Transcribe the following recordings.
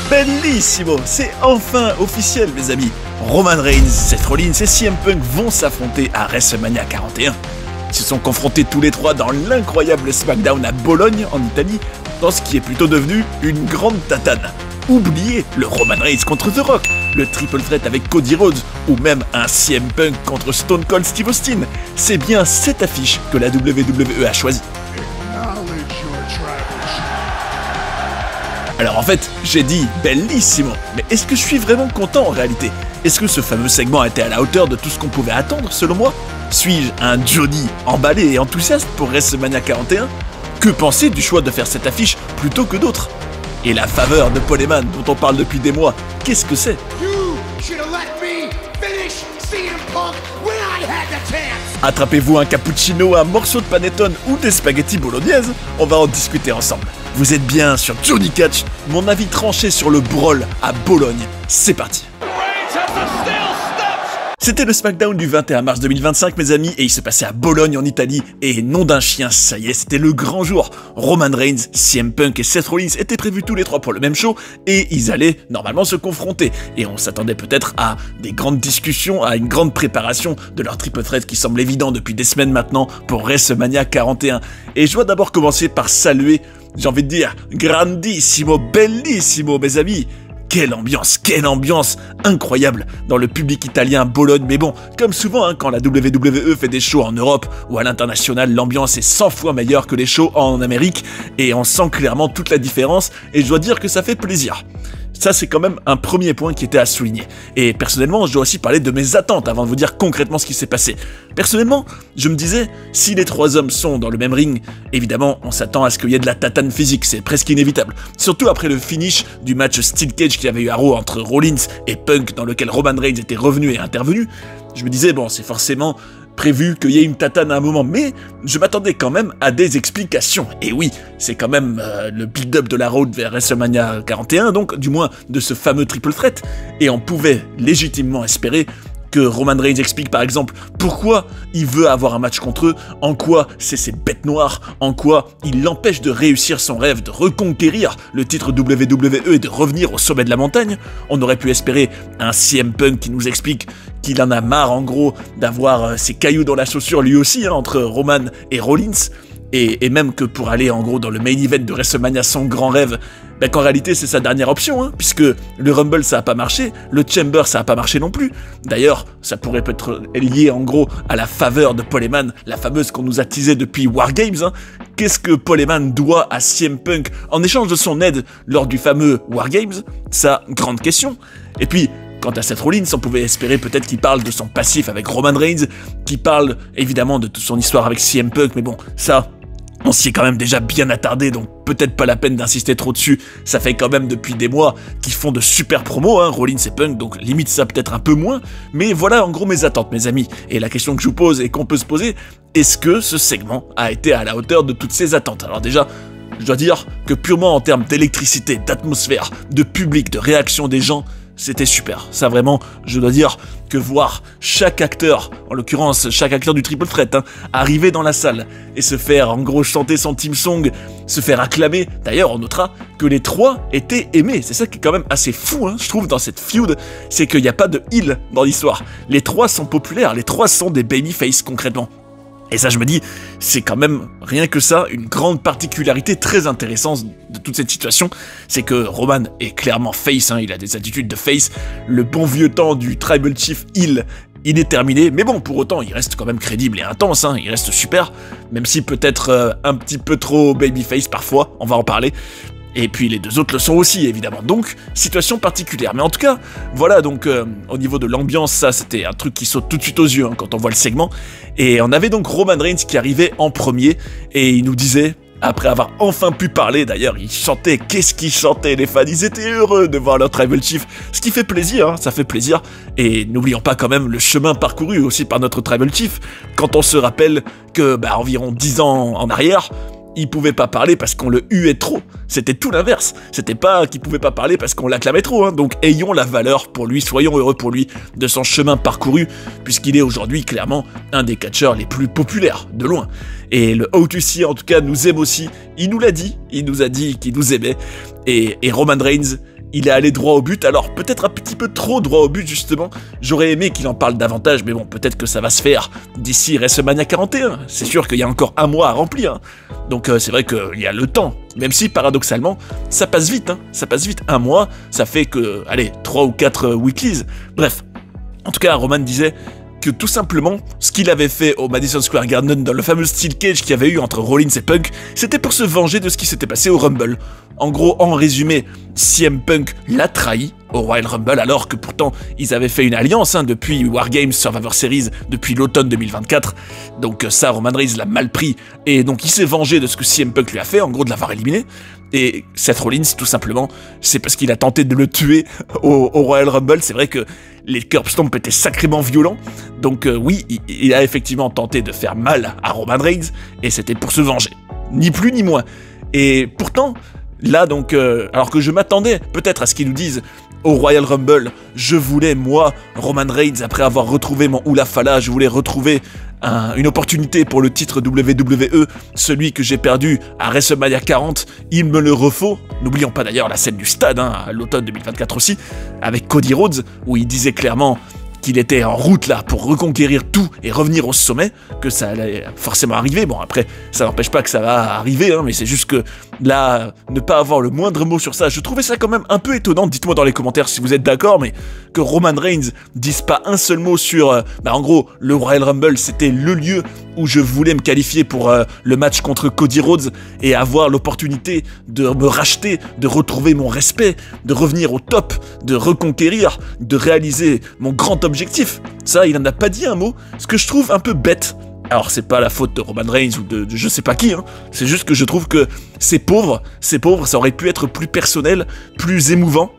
Bellissimo, c'est enfin officiel mes amis. Roman Reigns, Seth Rollins et CM Punk vont s'affronter à WrestleMania 41. Ils se sont confrontés tous les trois dans l'incroyable SmackDown à Bologne en Italie, dans ce qui est plutôt devenu une grande tatane. Oubliez le Roman Reigns contre The Rock, le triple threat avec Cody Rhodes, ou même un CM Punk contre Stone Cold Steve Austin. C'est bien cette affiche que la WWE a choisie. Alors en fait, j'ai dit bellissimo, mais est-ce que je suis vraiment content en réalité? Est-ce que ce fameux segment a été à la hauteur de tout ce qu'on pouvait attendre selon moi? Suis-je un Johnny emballé et enthousiaste pour WrestleMania 41? Que penser du choix de faire cette affiche plutôt que d'autres? Et la faveur de Paul Heyman dont on parle depuis des mois, qu'est-ce que c'est? Attrapez-vous un cappuccino, un morceau de panettone ou des spaghettis bolognaise, on va en discuter ensemble. Vous êtes bien sur Johnny Catch, mon avis tranché sur le brawl à Bologne. C'est parti. C'était le SmackDown du 21 mars 2025 mes amis, et il se passait à Bologne en Italie, et nom d'un chien, ça y est, c'était le grand jour. Roman Reigns, CM Punk et Seth Rollins étaient prévus tous les trois pour le même show, et ils allaient normalement se confronter, et on s'attendait peut-être à des grandes discussions, à une grande préparation de leur triple threat qui semble évident depuis des semaines maintenant pour WrestleMania 41. Et je dois d'abord commencer par saluer, j'ai envie de dire, grandissimo, bellissimo mes amis. Quelle ambiance incroyable dans le public italien à Bologne. Mais bon, comme souvent, hein, quand la WWE fait des shows en Europe ou à l'international, l'ambiance est 100 fois meilleure que les shows en Amérique, et on sent clairement toute la différence, et je dois dire que ça fait plaisir. Ça, c'est quand même un premier point qui était à souligner. Et personnellement, je dois aussi parler de mes attentes avant de vous dire concrètement ce qui s'est passé. Personnellement, je me disais, si les trois hommes sont dans le même ring, évidemment, on s'attend à ce qu'il y ait de la tatane physique, c'est presque inévitable. Surtout après le finish du match Steel Cage qu'il y avait eu à Raw entre Rollins et Punk, dans lequel Roman Reigns était revenu et intervenu. Je me disais, bon, c'est forcément prévu qu'il y ait une tatane à un moment, mais je m'attendais quand même à des explications. Et oui, c'est quand même le build-up de la road vers WrestleMania 41, donc du moins de ce fameux triple threat, et on pouvait légitimement espérer que Roman Reigns explique par exemple pourquoi il veut avoir un match contre eux, en quoi c'est ses bêtes noires, en quoi il l'empêche de réussir son rêve de reconquérir le titre WWE et de revenir au sommet de la montagne. On aurait pu espérer un CM Punk qui nous explique qu'il en a marre en gros d'avoir ses cailloux dans la chaussure lui aussi, hein, entre Roman et Rollins, et même que pour aller en gros dans le main event de WrestleMania, son grand rêve, ben qu'en réalité c'est sa dernière option, hein, puisque le Rumble ça a pas marché, le Chamber ça a pas marché non plus. D'ailleurs, ça pourrait peut-être lié en gros à la faveur de Paul Heyman, la fameuse qu'on nous a teasée depuis War Games, hein. Qu'est-ce que Paul Heyman doit à CM Punk en échange de son aide lors du fameux War Games? Ça, grande question. Et puis, quant à Seth Rollins, on pouvait espérer peut-être qu'il parle de son passif avec Roman Reigns, qu'il parle évidemment de toute son histoire avec CM Punk, mais bon, ça, on s'y est quand même déjà bien attardé, donc peut-être pas la peine d'insister trop dessus. Ça fait quand même depuis des mois qu'ils font de super promos, hein, Rollins et Punk, donc limite ça peut-être un peu moins, mais voilà en gros mes attentes mes amis. Et la question que je vous pose et qu'on peut se poser, est-ce que ce segment a été à la hauteur de toutes ces attentes? Alors déjà, je dois dire que purement en termes d'électricité, d'atmosphère, de public, de réaction des gens, c'était super. Ça vraiment, je dois dire que voir chaque acteur, en l'occurrence chaque acteur du triple threat, hein, arriver dans la salle et se faire en gros chanter son team song, se faire acclamer. D'ailleurs, on notera que les trois étaient aimés. C'est ça qui est quand même assez fou, hein, je trouve, dans cette feud, c'est qu'il n'y a pas de heel dans l'histoire. Les trois sont populaires, les trois sont des babyface concrètement. Et ça, je me dis, c'est quand même, rien que ça, une grande particularité très intéressante de toute cette situation, c'est que Roman est clairement face, hein, il a des attitudes de face, le bon vieux temps du Tribal Chief heel, il est terminé, mais bon, pour autant, il reste quand même crédible et intense, hein, il reste super, même si peut-être un petit peu trop babyface parfois, on va en parler. Et puis les deux autres le sont aussi, évidemment. Donc, situation particulière. Mais en tout cas, voilà, donc au niveau de l'ambiance, ça, c'était un truc qui saute tout de suite aux yeux hein, quand on voit le segment. Et on avait donc Roman Reigns qui arrivait en premier, et il nous disait, après avoir enfin pu parler, d'ailleurs, il chantait, qu'est-ce qu'il chantait, les fans, ils étaient heureux de voir leur Tribal Chief, ce qui fait plaisir, hein, ça fait plaisir. Et n'oublions pas quand même le chemin parcouru aussi par notre Tribal Chief, quand on se rappelle que, environ 10 ans en arrière, il pouvait pas parler parce qu'on le huait trop. C'était tout l'inverse. C'était pas qu'il pouvait pas parler parce qu'on l'acclamait trop, hein. Donc ayons la valeur pour lui, soyons heureux pour lui de son chemin parcouru, puisqu'il est aujourd'hui clairement un des catcheurs les plus populaires, de loin. Et le O2C en tout cas nous aime aussi. Il nous l'a dit, il nous a dit qu'il nous aimait. Et Roman Reigns il est allé droit au but, alors peut-être un petit peu trop droit au but justement, j'aurais aimé qu'il en parle davantage, mais bon, peut-être que ça va se faire d'ici WrestleMania 41, c'est sûr qu'il y a encore un mois à remplir, hein. Donc c'est vrai qu'il y a le temps, même si paradoxalement, ça passe vite, hein. Ça passe vite, un mois, ça fait que, allez, 3 ou 4 weeklies, bref. En tout cas, Roman disait que tout simplement, ce qu'il avait fait au Madison Square Garden dans le fameux Steel Cage qu'il y avait eu entre Rollins et Punk, c'était pour se venger de ce qui s'était passé au Rumble. En gros, en résumé, CM Punk l'a trahi au Royal Rumble, alors que pourtant, ils avaient fait une alliance depuis War Games Survivor Series, depuis l'automne 2024. Donc ça, Roman Reigns l'a mal pris, et donc il s'est vengé de ce que CM Punk lui a fait, en gros de l'avoir éliminé. Et Seth Rollins, tout simplement, c'est parce qu'il a tenté de le tuer au Royal Rumble. C'est vrai que les curb stomps étaient sacrément violents. Donc oui, il a effectivement tenté de faire mal à Roman Reigns, et c'était pour se venger. Ni plus ni moins. Et pourtant, là donc, alors que je m'attendais peut-être à ce qu'ils nous disent au Royal Rumble, je voulais, moi, Roman Reigns, après avoir retrouvé mon Oula Fala, je voulais retrouver une opportunité pour le titre WWE, celui que j'ai perdu à WrestleMania 40, il me le refaut. N'oublions pas d'ailleurs la scène du stade, à l'automne 2024 aussi, avec Cody Rhodes, où il disait clairement qu'il était en route là pour reconquérir tout et revenir au sommet, que ça allait forcément arriver. Bon, après, ça n'empêche pas que ça va arriver, mais c'est juste que là, ne pas avoir le moindre mot sur ça, je trouvais ça quand même un peu étonnant. Dites-moi dans les commentaires si vous êtes d'accord, mais que Roman Reigns dise pas un seul mot sur, en gros, le Royal Rumble, c'était le lieu où je voulais me qualifier pour le match contre Cody Rhodes et avoir l'opportunité de me racheter, de retrouver mon respect, de revenir au top, de reconquérir, de réaliser mon grand objectif. Ça, il en a pas dit un mot, ce que je trouve un peu bête. Alors c'est pas la faute de Roman Reigns ou de je sais pas qui, c'est juste que je trouve que c'est pauvre, ça aurait pu être plus personnel, plus émouvant.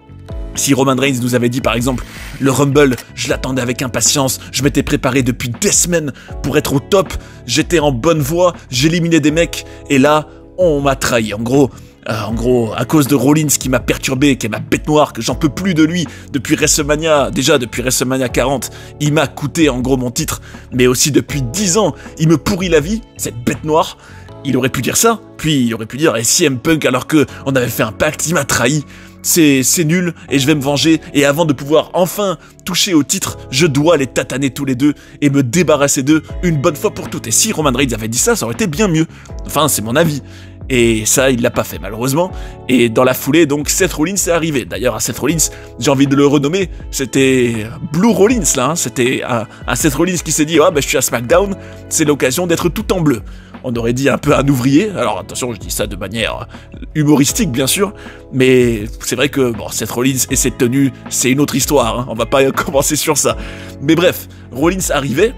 Si Roman Reigns nous avait dit par exemple, le Rumble, je l'attendais avec impatience, je m'étais préparé depuis des semaines pour être au top, j'étais en bonne voie, j'éliminais des mecs, et là, on m'a trahi. En gros, à cause de Rollins qui m'a perturbé, qui est ma bête noire, que j'en peux plus de lui depuis WrestleMania, déjà depuis WrestleMania 40, il m'a coûté en gros mon titre, mais aussi depuis 10 ans, il me pourrit la vie, cette bête noire. Il aurait pu dire ça, puis il aurait pu dire, et CM Punk alors que on avait fait un pacte, il m'a trahi. C'est nul, et je vais me venger, et avant de pouvoir enfin toucher au titre, je dois les tataner tous les deux, et me débarrasser d'eux une bonne fois pour toutes. Et si Roman Reigns avait dit ça, ça aurait été bien mieux. Enfin, c'est mon avis. Et ça, il l'a pas fait, malheureusement. Et dans la foulée, donc, Seth Rollins est arrivé. D'ailleurs, à Seth Rollins, j'ai envie de le renommer, c'était Blue Rollins, là. C'était un Seth Rollins qui s'est dit, je suis à SmackDown, c'est l'occasion d'être tout en bleu. On aurait dit un peu un ouvrier, alors attention, je dis ça de manière humoristique bien sûr, mais c'est vrai que Seth Rollins et cette tenue, c'est une autre histoire, on va pas commencer sur ça. Mais bref, Rollins arrivait,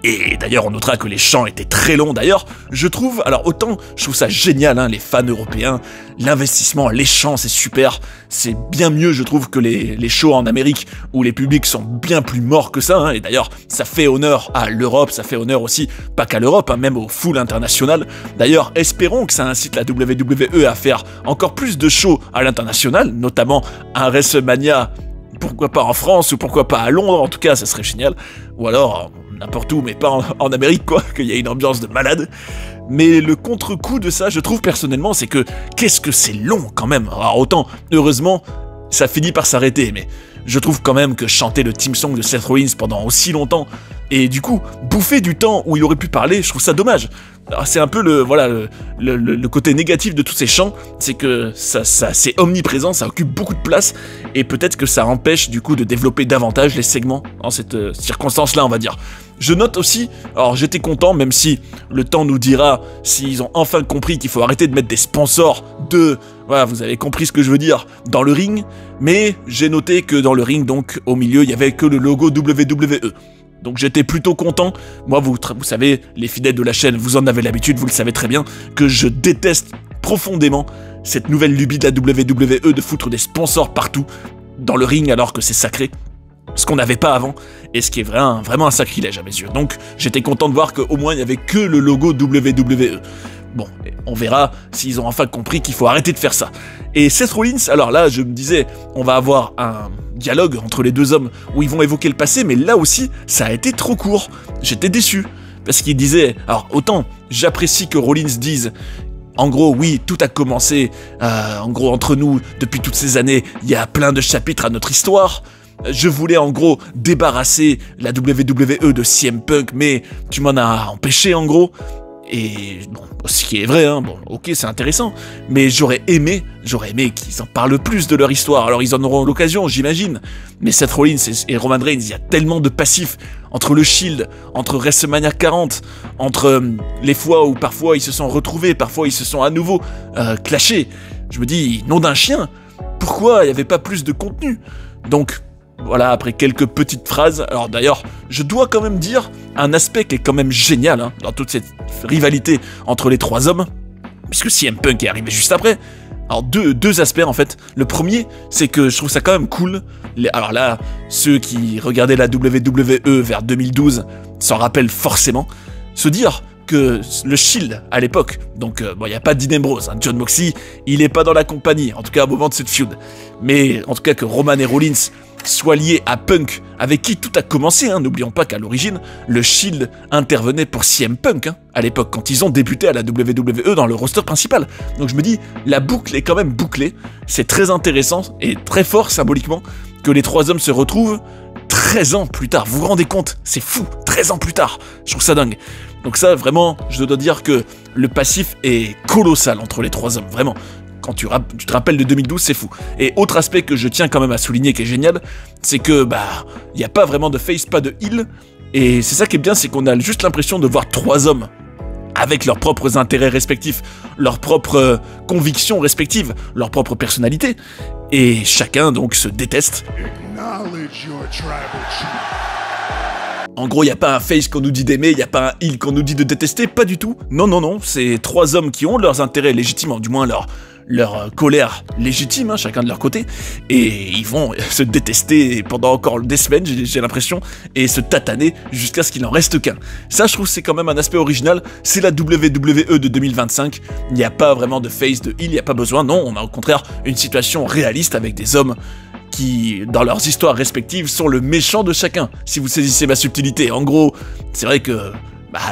et d'ailleurs on notera que les chants étaient très longs d'ailleurs, je trouve, alors autant je trouve ça génial, les fans européens, l'investissement, les chants c'est super, c'est bien mieux je trouve que les shows en Amérique où les publics sont bien plus morts que ça, et d'ailleurs ça fait honneur à l'Europe, ça fait honneur aussi, pas qu'à l'Europe, même aux foules internationales. D'ailleurs espérons que ça incite la WWE à faire encore plus de shows à l'international, notamment un WrestleMania, pourquoi pas en France ou pourquoi pas à Londres, en tout cas ça serait génial, ou alors n'importe où mais pas en Amérique quoi, qu'il y ait une ambiance de malade. Mais le contre-coup de ça, je trouve personnellement, c'est que qu'est-ce que c'est long quand même. Alors autant, heureusement, ça finit par s'arrêter, mais je trouve quand même que chanter le theme song de Seth Rollins pendant aussi longtemps, et du coup, bouffer du temps où il aurait pu parler, je trouve ça dommage. C'est un peu le côté négatif de tous ces chants, c'est que ça c'est omniprésent, ça occupe beaucoup de place, et peut-être que ça empêche du coup de développer davantage les segments en cette circonstance-là, on va dire. Je note aussi, alors j'étais content, même si le temps nous dira s'ils ont enfin compris qu'il faut arrêter de mettre des sponsors voilà, vous avez compris ce que je veux dire, dans le ring, mais j'ai noté que dans le ring, donc au milieu, il y avait que le logo WWE. Donc j'étais plutôt content. Moi, vous savez, les fidèles de la chaîne, vous en avez l'habitude, vous le savez très bien, que je déteste profondément cette nouvelle lubie de la WWE de foutre des sponsors partout, dans le ring alors que c'est sacré. Ce qu'on n'avait pas avant, et ce qui est vraiment un sacrilège à mes yeux. Donc j'étais content de voir qu'au moins il n'y avait que le logo WWE. Bon, on verra s'ils ont enfin compris qu'il faut arrêter de faire ça. Et Seth Rollins, alors là, je me disais, on va avoir un dialogue entre les deux hommes où ils vont évoquer le passé, mais là aussi, ça a été trop court. J'étais déçu, parce qu'il disait, alors autant j'apprécie que Rollins dise En gros, oui, tout a commencé, en gros, entre nous, depuis toutes ces années, il y a plein de chapitres à notre histoire. Je voulais en gros débarrasser la WWE de CM Punk, mais tu m'en as empêché en gros. Et bon, ce qui est vrai, hein, bon, ok, c'est intéressant, mais j'aurais aimé qu'ils en parlent plus de leur histoire. Alors ils en auront l'occasion, j'imagine, mais Seth Rollins et Roman Reigns, il y a tellement de passifs entre le Shield, entre WrestleMania 40, entre les fois où parfois ils se sont retrouvés, parfois ils se sont à nouveau clashés. Je me dis, nom d'un chien, pourquoi il n'y avait pas plus de contenu? Donc voilà, après quelques petites phrases, alors d'ailleurs, je dois quand même dire un aspect qui est quand même génial hein, dans toute cette rivalité entre les trois hommes, puisque CM Punk est arrivé juste après. Alors deux aspects en fait. Le premier, c'est que je trouve ça quand même cool. Alors là, ceux qui regardaient la WWE vers 2012 s'en rappellent forcément. Se dire que le Shield à l'époque, donc bon, il n'y a pas Dean Ambrose, hein, John Moxley, il n'est pas dans la compagnie, en tout cas au moment de cette feud. Mais en tout cas que Roman et Rollins soit lié à Punk, avec qui tout a commencé, hein. N'oublions pas qu'à l'origine, le Shield intervenait pour CM Punk, hein, à l'époque, quand ils ont débuté à la WWE dans le roster principal. Donc je me dis, la boucle est quand même bouclée, c'est très intéressant et très fort symboliquement que les trois hommes se retrouvent 13 ans plus tard. Vous vous rendez compte? C'est fou, 13 ans plus tard, je trouve ça dingue. Donc ça, vraiment, je dois dire que le passif est colossal entre les trois hommes, vraiment. Quand tu te rappelles de 2012, c'est fou. Et autre aspect que je tiens quand même à souligner, qui est génial, c'est que, il n'y a pas vraiment de face, pas de heel. Et c'est ça qui est bien, c'est qu'on a juste l'impression de voir trois hommes avec leurs propres intérêts respectifs, leurs propres convictions respectives, leur propre personnalité. Et chacun, donc, se déteste. En gros, il n'y a pas un face qu'on nous dit d'aimer, il n'y a pas un heel qu'on nous dit de détester, pas du tout. Non, non, non, c'est trois hommes qui ont leurs intérêts légitimes, du moins leur colère légitime, hein, chacun de leur côté, et ils vont se détester pendant encore des semaines, j'ai l'impression, et se tataner jusqu'à ce qu'il n'en reste qu'un. Ça, je trouve, c'est quand même un aspect original, c'est la WWE de 2025, il n'y a pas vraiment de face, de heel, il n'y a pas besoin, non, on a au contraire une situation réaliste avec des hommes qui, dans leurs histoires respectives, sont le méchant de chacun, si vous saisissez ma subtilité. En gros, c'est vrai que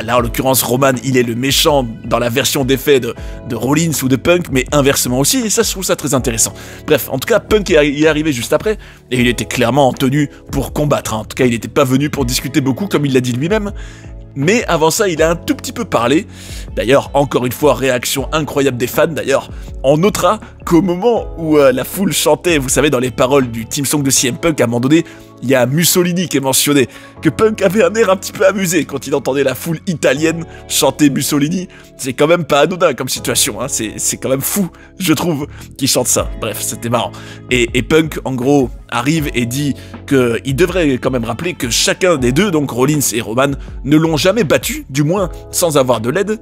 là, en l'occurrence, Roman, il est le méchant dans la version des faits de Rollins ou de Punk, mais inversement aussi, et ça, je trouve ça très intéressant. Bref, en tout cas, Punk y est arrivé juste après, et il était clairement en tenue pour combattre, hein. En tout cas, il n'était pas venu pour discuter beaucoup, comme il l'a dit lui-même, mais avant ça, il a un tout petit peu parlé. D'ailleurs, encore une fois, réaction incroyable des fans. D'ailleurs, on notera qu'au moment où la foule chantait, vous savez, dans les paroles du team song de CM Punk, à un moment donné, il y a Mussolini qui est mentionné, que Punk avait un air un petit peu amusé quand il entendait la foule italienne chanter Mussolini. C'est quand même pas anodin comme situation, hein. C'est quand même fou, je trouve, qu'il chante ça. Bref, c'était marrant. Et Punk, en gros, arrive et dit qu'il devrait quand même rappeler que chacun des deux, donc Rollins et Roman, ne l'ont jamais battu, du moins sans avoir de l'aide.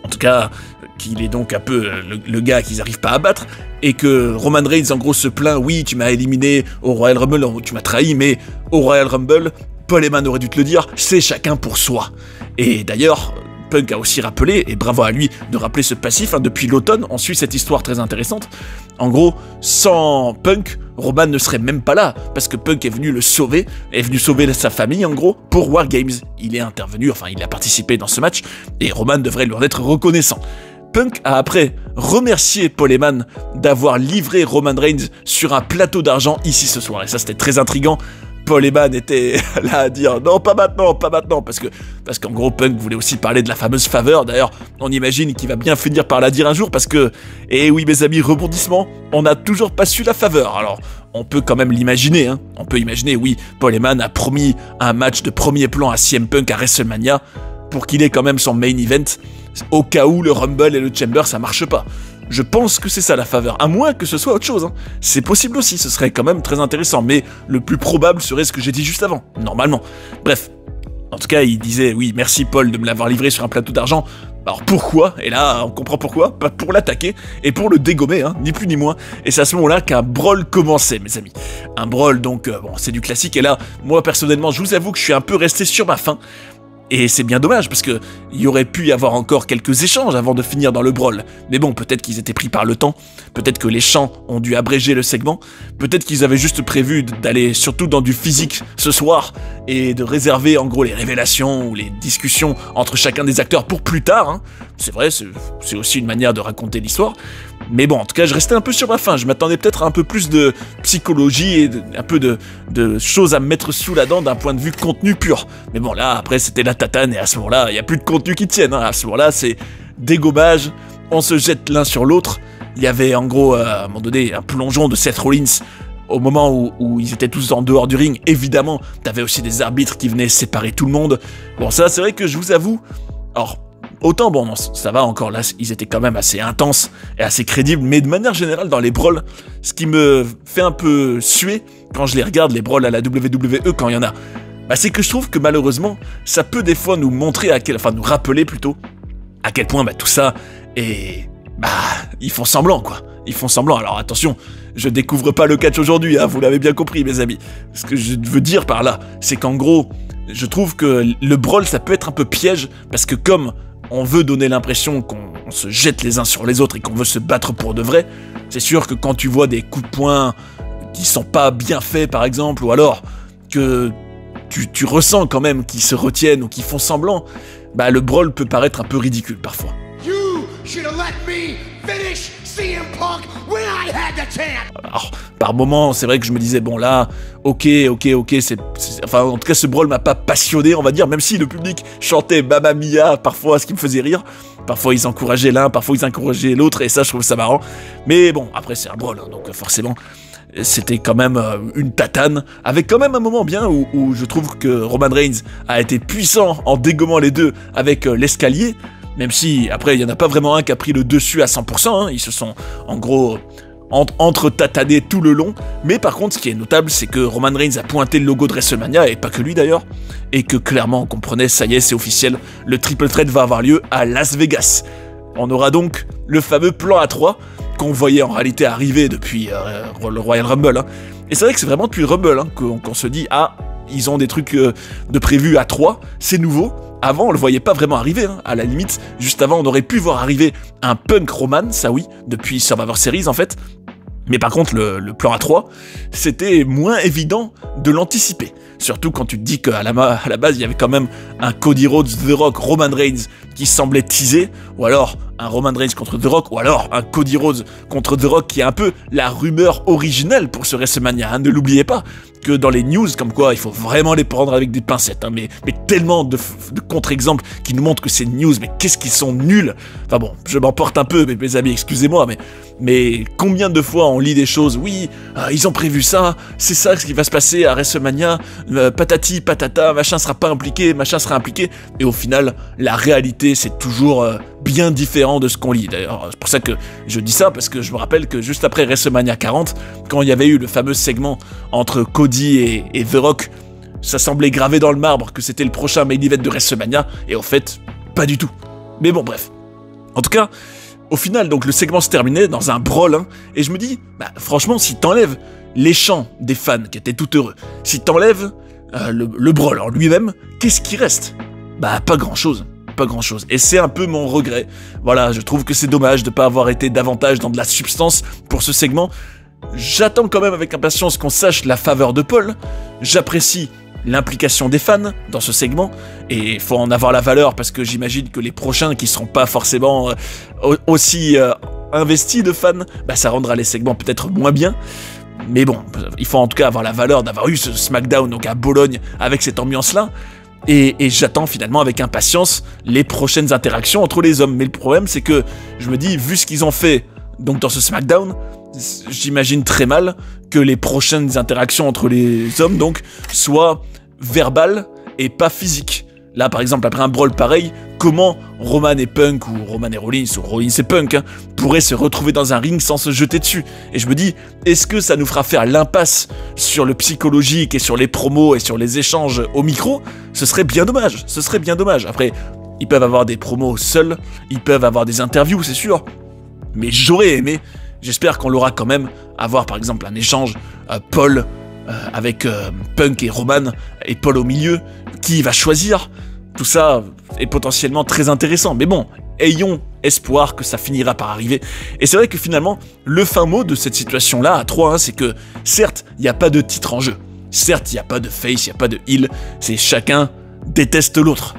En tout cas, qu'il est donc un peu le gars qu'ils n'arrivent pas à battre, et que Roman Reigns en gros se plaint, oui, tu m'as éliminé au Royal Rumble, tu m'as trahi, mais au Royal Rumble, Paul Heyman aurait dû te le dire, c'est chacun pour soi. Et d'ailleurs, Punk a aussi rappelé, et bravo à lui de rappeler ce passif, hein, depuis l'automne, on suit cette histoire très intéressante. En gros, sans Punk, Roman ne serait même pas là, parce que Punk est venu le sauver, est venu sauver sa famille en gros, pour War Games. Il est intervenu, enfin il a participé dans ce match, et Roman devrait lui en être reconnaissant. Punk a après remercié Paul Heyman d'avoir livré Roman Reigns sur un plateau d'argent ici ce soir, et ça c'était très intriguant. Paul Heyman était là à dire non, pas maintenant, parce qu'en gros Punk voulait aussi parler de la fameuse faveur. D'ailleurs, on imagine qu'il va bien finir par la dire un jour, parce que, et oui mes amis, rebondissement, on n'a toujours pas su la faveur. Alors, on peut quand même l'imaginer, hein. On peut imaginer, oui, Paul Heyman a promis un match de premier plan à CM Punk à WrestleMania pour qu'il ait quand même son main event, au cas où le Rumble et le Chamber ça marche pas. Je pense que c'est ça la faveur, à moins que ce soit autre chose, hein. C'est possible aussi, ce serait quand même très intéressant, mais le plus probable serait ce que j'ai dit juste avant, normalement. Bref, en tout cas il disait, oui, merci Paul de me l'avoir livré sur un plateau d'argent. Alors pourquoi? Et là on comprend pourquoi, pas pour l'attaquer et pour le dégommer, hein, ni plus ni moins. Et c'est à ce moment-là qu'un brawl commençait, mes amis. Un brawl donc, bon, c'est du classique, et là, moi personnellement, je vous avoue que je suis un peu resté sur ma faim. Et c'est bien dommage, parce que il y aurait pu y avoir encore quelques échanges avant de finir dans le brawl. Mais bon, peut-être qu'ils étaient pris par le temps, peut-être que les chants ont dû abréger le segment, peut-être qu'ils avaient juste prévu d'aller surtout dans du physique ce soir, et de réserver en gros les révélations ou les discussions entre chacun des acteurs pour plus tard, hein. C'est vrai, c'est aussi une manière de raconter l'histoire. Mais bon, en tout cas, je restais un peu sur ma faim. Je m'attendais peut-être à un peu plus de psychologie et un peu de choses à me mettre sous la dent d'un point de vue contenu pur. Mais bon, là, après, c'était la tatane et à ce moment-là, il n'y a plus de contenu qui tienne, hein. À ce moment-là, c'est dégommage, on se jette l'un sur l'autre. Il y avait en gros, à un moment donné, un plongeon de Seth Rollins au moment où ils étaient tous en dehors du ring. Évidemment, t'avais aussi des arbitres qui venaient séparer tout le monde. Bon, ça, c'est vrai que je vous avoue... Alors, autant, bon, non, ça va encore, là, ils étaient quand même assez intenses et assez crédibles, mais de manière générale, dans les brawls, ce qui me fait un peu suer quand je les regarde, les brawls à la WWE, quand il y en a, bah, c'est que je trouve que malheureusement, ça peut des fois nous montrer nous rappeler plutôt, à quel point bah, tout ça est... Bah, ils font semblant, quoi. Ils font semblant. Alors attention, je découvre pas le catch aujourd'hui, hein, vous l'avez bien compris, mes amis. Ce que je veux dire par là, c'est qu'en gros, je trouve que le brawl, ça peut être un peu piège, parce que comme on veut donner l'impression qu'on se jette les uns sur les autres et qu'on veut se battre pour de vrai, c'est sûr que quand tu vois des coups de poing qui sont pas bien faits, par exemple, ou alors que tu ressens quand même qu'ils se retiennent ou qu'ils font semblant, bah le brawl peut paraître un peu ridicule parfois. Alors, par moments, c'est vrai que je me disais, bon là, ok, enfin, en tout cas, ce brawl m'a pas passionné, on va dire, même si le public chantait Mamma Mia, parfois, ce qui me faisait rire. Parfois, ils encourageaient l'un, parfois, ils encourageaient l'autre, et ça, je trouve ça marrant. Mais bon, après, c'est un brawl, hein, donc forcément, c'était quand même une tatane, avec quand même un moment bien où je trouve que Roman Reigns a été puissant en dégommant les deux avec l'escalier. Même si, après, il n'y en a pas vraiment un qui a pris le dessus à 100%, hein, ils se sont, en gros, entre-tatanés tout le long. Mais par contre, ce qui est notable, c'est que Roman Reigns a pointé le logo de WrestleMania, et pas que lui d'ailleurs, et que clairement, on comprenait, ça y est, c'est officiel, le triple threat va avoir lieu à Las Vegas. On aura donc le fameux plan A3, qu'on voyait en réalité arriver depuis le Royal Rumble, hein. Et c'est vrai que c'est vraiment depuis le Rumble hein, qu'on se dit, ah, ils ont des trucs de prévus à 3, c'est nouveau. Avant, on le voyait pas vraiment arriver, hein. À la limite, juste avant, on aurait pu voir arriver un Punk Roman, ça oui, depuis Survivor Series en fait. Mais par contre, le plan A3, c'était moins évident de l'anticiper. Surtout quand tu te dis qu'à la base, il y avait quand même un Cody Rhodes, The Rock, Roman Reigns qui semblait teaser, ou alors un Roman Reigns contre The Rock, ou alors un Cody Rhodes contre The Rock qui est un peu la rumeur originelle pour ce WrestleMania, hein. Ne l'oubliez pas que dans les news, comme quoi il faut vraiment les prendre avec des pincettes, hein, mais tellement de contre-exemples qui nous montrent que ces news, mais qu'est-ce qu'ils sont nuls. Enfin bon, je m'emporte un peu, mes amis, excusez-moi, mais combien de fois on lit des choses, oui, ils ont prévu ça, c'est ça ce qui va se passer à WrestleMania, patati, patata, machin sera pas impliqué, machin sera impliqué, et au final, la réalité, c'est toujours bien différent de ce qu'on lit. D'ailleurs, c'est pour ça que je dis ça, parce que je me rappelle que juste après WrestleMania 40, quand il y avait eu le fameux segment entre Cody et The Rock, ça semblait gravé dans le marbre que c'était le prochain main event de WrestleMania, et en fait, pas du tout. Mais bon, bref. En tout cas, au final, donc le segment se terminait dans un brawl, hein, et je me dis, bah franchement, si t'enlèves les chants des fans qui étaient tout heureux, si t'enlèves le brawl en lui-même, qu'est-ce qui reste? Bah pas grand-chose. Pas grand chose, et c'est un peu mon regret. Voilà, je trouve que c'est dommage de pas avoir été davantage dans de la substance pour ce segment. J'attends quand même avec impatience qu'on sache la faveur de Paul, j'apprécie l'implication des fans dans ce segment, et il faut en avoir la valeur parce que j'imagine que les prochains qui seront pas forcément aussi investis de fans, bah ça rendra les segments peut-être moins bien. Mais bon, il faut en tout cas avoir la valeur d'avoir eu ce SmackDown donc à Bologne avec cette ambiance-là. Et j'attends finalement avec impatience les prochaines interactions entre les hommes. Mais le problème, c'est que je me dis, vu ce qu'ils ont fait donc dans ce SmackDown, j'imagine très mal que les prochaines interactions entre les hommes donc soient verbales et pas physiques. Là, par exemple, après un brawl pareil, comment Roman et Punk, ou Roman et Rollins, ou Rollins et Punk, hein, pourraient se retrouver dans un ring sans se jeter dessus? Et je me dis, est-ce que ça nous fera faire l'impasse sur le psychologique et sur les promos et sur les échanges au micro? Ce serait bien dommage, ce serait bien dommage. Après, ils peuvent avoir des promos seuls, ils peuvent avoir des interviews, c'est sûr, mais j'aurais aimé, j'espère qu'on l'aura quand même, avoir par exemple un échange Paul avec Punk et Roman, et Paul au milieu, qui va choisir? tout ça est potentiellement très intéressant. Mais bon, ayons espoir que ça finira par arriver. Et c'est vrai que finalement, le fin mot de cette situation-là, à 3-1, c'est que, certes, il n'y a pas de titre en jeu. Certes, il n'y a pas de face, il n'y a pas de heal. C'est chacun déteste l'autre.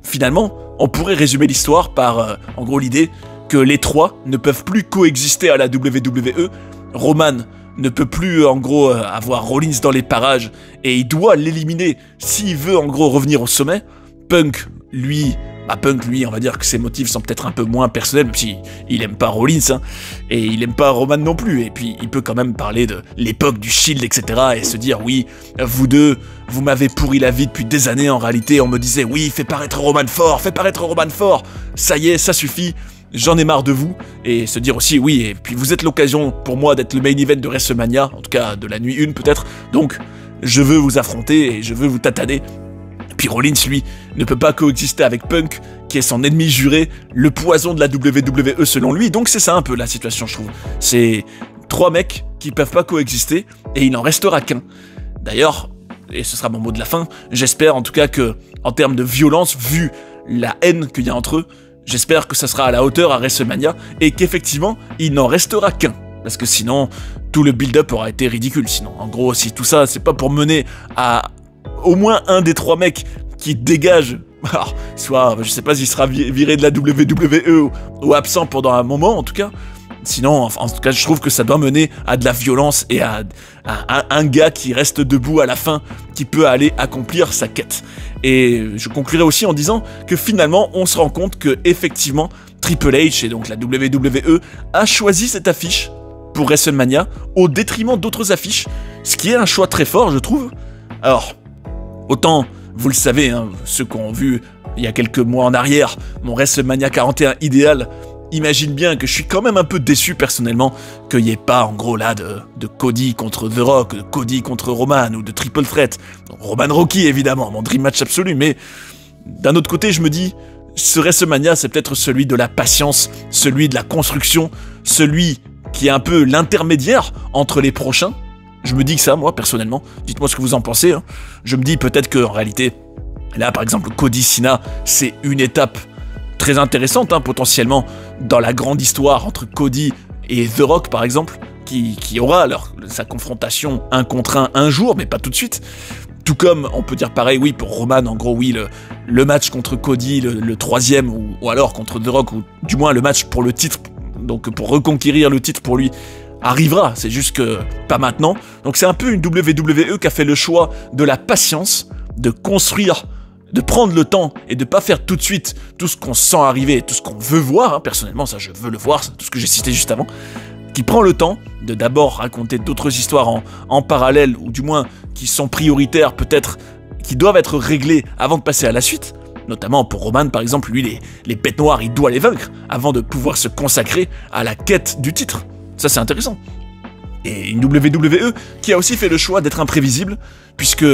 Finalement, on pourrait résumer l'histoire par, en gros, l'idée que les trois ne peuvent plus coexister à la WWE. Roman ne peut plus, en gros, avoir Rollins dans les parages et il doit l'éliminer s'il veut, en gros, revenir au sommet. Punk, lui, on va dire que ses motifs sont peut-être un peu moins personnels, même si il aime pas Rollins, hein, et il aime pas Roman non plus, et puis il peut quand même parler de l'époque du Shield, etc., et se dire, oui, vous deux, vous m'avez pourri la vie depuis des années, en réalité, on me disait, oui, fais paraître Roman fort, ça y est, ça suffit, j'en ai marre de vous, et se dire aussi, oui, et puis vous êtes l'occasion pour moi d'être le main event de WrestleMania, en tout cas de la nuit 1 peut-être, donc je veux vous affronter, et je veux vous tataner. Puis Rollins, lui, ne peut pas coexister avec Punk, qui est son ennemi juré, le poison de la WWE selon lui, donc c'est ça un peu la situation, je trouve. C'est trois mecs qui peuvent pas coexister, et il n'en restera qu'un. D'ailleurs, et ce sera mon mot de la fin, j'espère en tout cas que, en termes de violence, vu la haine qu'il y a entre eux, j'espère que ça sera à la hauteur à WrestleMania, et qu'effectivement, il n'en restera qu'un. Parce que sinon, tout le build-up aura été ridicule, sinon. En gros, si tout ça, c'est pas pour mener à au moins un des trois mecs qui dégage, alors, soit, je sais pas s'il sera viré de la WWE ou absent pendant un moment en tout cas, sinon, en tout cas, je trouve que ça doit mener à de la violence et à un gars qui reste debout à la fin, qui peut aller accomplir sa quête. Et je conclurai aussi en disant que finalement, on se rend compte que effectivement, Triple H et donc la WWE a choisi cette affiche pour WrestleMania au détriment d'autres affiches, ce qui est un choix très fort, je trouve. Alors, autant, vous le savez, hein, ceux qui ont vu il y a quelques mois en arrière mon WrestleMania 41 idéal, imaginent bien que je suis quand même un peu déçu personnellement qu'il n'y ait pas en gros là de Cody contre The Rock, de Cody contre Roman ou de Triple Threat. Donc, Roman Rocky évidemment, mon dream match absolu, mais d'un autre côté je me dis, ce WrestleMania c'est peut-être celui de la patience, celui de la construction, celui qui est un peu l'intermédiaire entre les prochains. Je me dis que ça, moi, personnellement, dites-moi ce que vous en pensez, hein. Je me dis peut-être qu'en réalité, là, par exemple, Cody Cena, c'est une étape très intéressante, hein, potentiellement, dans la grande histoire entre Cody et The Rock, par exemple, qui aura sa confrontation un contre un jour, mais pas tout de suite. Tout comme, on peut dire pareil, oui, pour Roman, en gros, oui, le match contre Cody, le troisième, ou alors contre The Rock, ou du moins le match pour le titre, donc pour reconquérir le titre pour lui, arrivera, c'est juste que pas maintenant. Donc c'est un peu une WWE qui a fait le choix de la patience, de construire, de prendre le temps et de pas faire tout de suite tout ce qu'on sent arriver, tout ce qu'on veut voir, hein. Personnellement ça je veux le voir, tout ce que j'ai cité juste avant, qui prend le temps de d'abord raconter d'autres histoires en parallèle, ou du moins qui sont prioritaires peut-être, qui doivent être réglées avant de passer à la suite. Notamment pour Roman par exemple, lui les bêtes noires il doit les vaincre avant de pouvoir se consacrer à la quête du titre. Ça c'est intéressant. Et une WWE qui a aussi fait le choix d'être imprévisible, puisque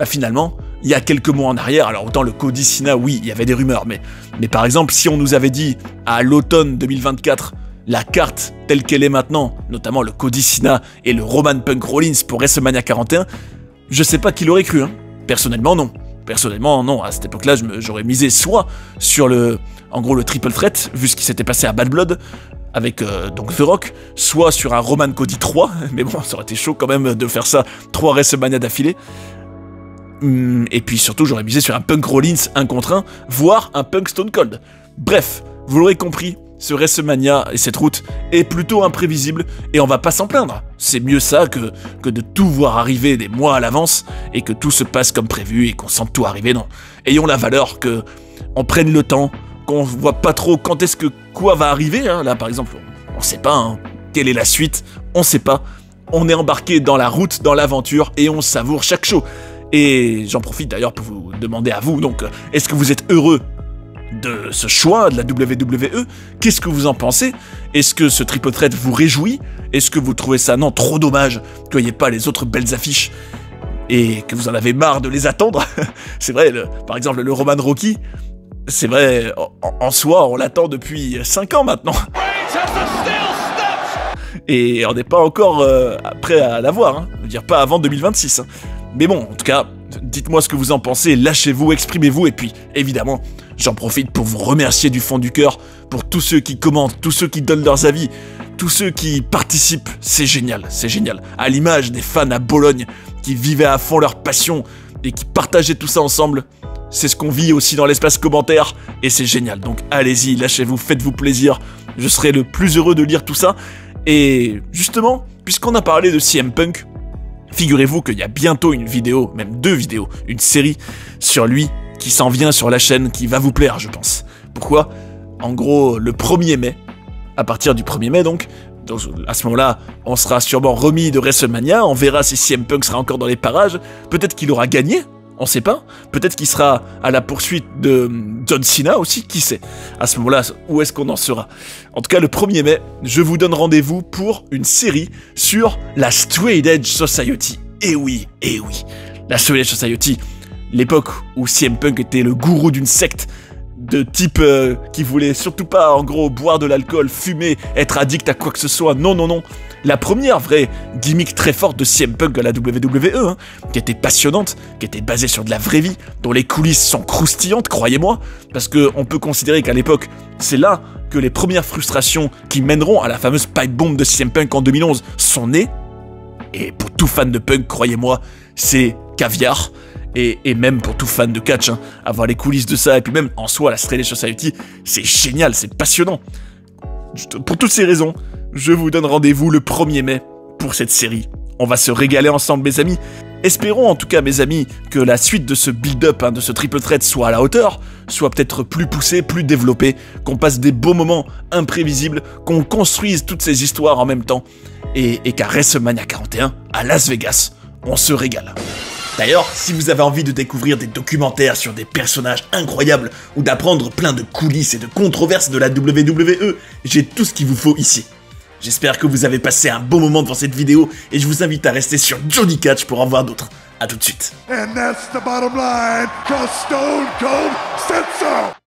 finalement, il y a quelques mois en arrière, alors autant le Cody Cena, oui, il y avait des rumeurs, mais par exemple, si on nous avait dit à l'automne 2024, la carte telle qu'elle est maintenant, notamment le Cody Cena et le Roman Punk Rollins pour WrestleMania 41, je sais pas qui l'aurait cru, hein. Personnellement, non. Personnellement, non. À cette époque-là, j'aurais misé soit sur en gros, le Triple Threat, vu ce qui s'était passé à Bad Blood, avec donc The Rock, soit sur un Roman Cody 3, mais bon, ça aurait été chaud quand même de faire ça 3 WrestleMania d'affilée. Et puis surtout, j'aurais misé sur un Punk Rollins 1 contre 1, voire un Punk Stone Cold. Bref, vous l'aurez compris, ce WrestleMania et cette route est plutôt imprévisible, et on va pas s'en plaindre. C'est mieux ça que de tout voir arriver des mois à l'avance, et que tout se passe comme prévu, et qu'on sente tout arriver, non. Ayons la valeur que on prenne le temps, qu'on voit pas trop quand est-ce que quoi va arriver, hein. Là par exemple, on sait pas, hein, quelle est la suite, on sait pas. On est embarqué dans la route, dans l'aventure, et on savoure chaque show. Et j'en profite d'ailleurs pour vous demander à vous, donc, est-ce que vous êtes heureux de ce choix de la WWE? Qu'est-ce que vous en pensez? Est-ce que ce triple threat vous réjouit? Est-ce que vous trouvez ça, non, trop dommage qu'il n'y ait pas les autres belles affiches et que vous en avez marre de les attendre? C'est vrai, par exemple, le Roman Rocky, c'est vrai, en soi, on l'attend depuis 5 ans maintenant. Et on n'est pas encore prêt à l'avoir, hein. Je veux dire, pas avant 2026. Hein. Mais bon, en tout cas, Dites-moi ce que vous en pensez, lâchez-vous, exprimez-vous, et puis, évidemment, j'en profite pour vous remercier du fond du cœur pour tous ceux qui commentent, tous ceux qui donnent leurs avis, tous ceux qui participent. C'est génial, c'est génial. À l'image des fans à Bologne qui vivaient à fond leur passion et qui partageaient tout ça ensemble. C'est ce qu'on vit aussi dans l'espace commentaire, et c'est génial. Donc allez-y, lâchez-vous, faites-vous plaisir. Je serai le plus heureux de lire tout ça. Et justement, puisqu'on a parlé de CM Punk, figurez-vous qu'il y a bientôt une vidéo, même 2 vidéos, une série sur lui qui s'en vient sur la chaîne, qui va vous plaire, je pense. Pourquoi ? En gros, le 1er mai, à partir du 1er mai donc à ce moment-là, on sera sûrement remis de WrestleMania, on verra si CM Punk sera encore dans les parages, peut-être qu'il aura gagné, on sait pas, peut-être qu'il sera à la poursuite de John Cena aussi, qui sait. À ce moment-là, où est-ce qu'on en sera? En tout cas, le 1er mai, je vous donne rendez-vous pour une série sur la Straight Edge Society. Et oui, la Straight Edge Society, l'époque où CM Punk était le gourou d'une secte, de type qui voulait surtout pas, en gros, boire de l'alcool, fumer, être addict à quoi que ce soit. Non, non, non. La première vraie gimmick très forte de CM Punk à la WWE, hein, qui était passionnante, qui était basée sur de la vraie vie, dont les coulisses sont croustillantes, croyez-moi, parce qu'on peut considérer qu'à l'époque, c'est là que les premières frustrations qui mèneront à la fameuse pipe bomb de CM Punk en 2011 sont nées. Et pour tout fan de Punk, croyez-moi, c'est caviar. Et même pour tout fan de catch, hein, avoir les coulisses de ça, et puis même en soi, la Straight Edge Society, c'est génial, c'est passionnant. Pour toutes ces raisons, je vous donne rendez-vous le 1er mai pour cette série. On va se régaler ensemble, mes amis. Espérons en tout cas, mes amis, que la suite de ce build-up, hein, de ce triple threat soit à la hauteur, soit peut-être plus poussé, plus développé, qu'on passe des beaux moments imprévisibles, qu'on construise toutes ces histoires en même temps, et qu'à WrestleMania 41, à Las Vegas, on se régale. D'ailleurs, si vous avez envie de découvrir des documentaires sur des personnages incroyables ou d'apprendre plein de coulisses et de controverses de la WWE, j'ai tout ce qu'il vous faut ici. J'espère que vous avez passé un bon moment devant cette vidéo et je vous invite à rester sur Johnny Catch pour en voir d'autres. A tout de suite. And that's the bottom line, 'cause Stone Cold said so.